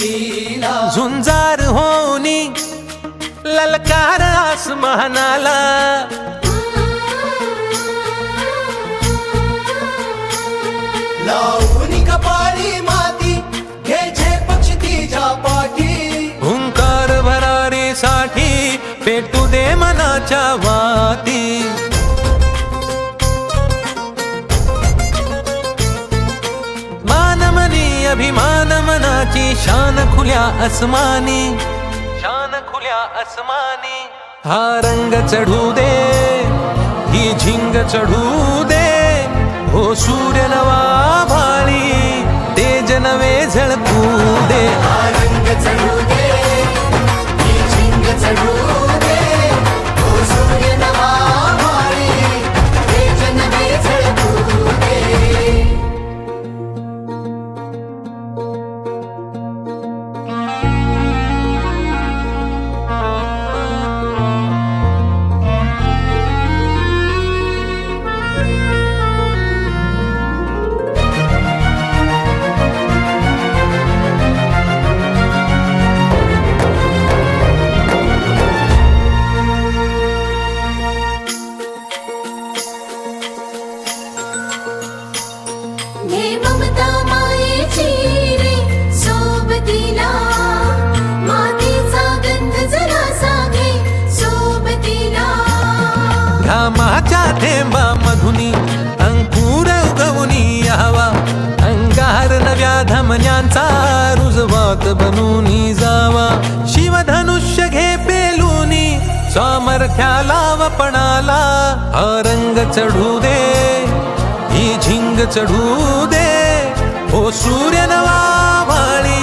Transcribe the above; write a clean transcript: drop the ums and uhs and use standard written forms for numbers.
लीला झुंजार होनी ललकार आसमानाला लावून कपाळी माती घ्यायचे पक्षी तिच्या पाठी हुंकार भरारीसाठी पेटू दे मनाच्या वाती मानमनी अभिमान मनाची शान खुल्या आसमानी शान खुल्या आसमानी हा रंग चढू दे ही झिंग चढू दे हो सूर्य नवा भाळी तेज नवे झळकू दे हा रंग चढू दे ही झिंग चढू दे ओ सूर्य नवा भाळी तेज नवे झळकू दे हे ममता मायेची रे सोबतीला मातीचा गंध जरासा घे सोबतीला घामाच्या थेंबा मधुनी अंकुर उगवूनी यावा अंगार नव्या धमन्यांचा रुजवात बनूनी जावा शिवधनुष्य घे पेलूनी सामर्थ्याला वपणाला हा रंग चढू दे ही झिंग चढू दे ओ सूर्य नवा भाळी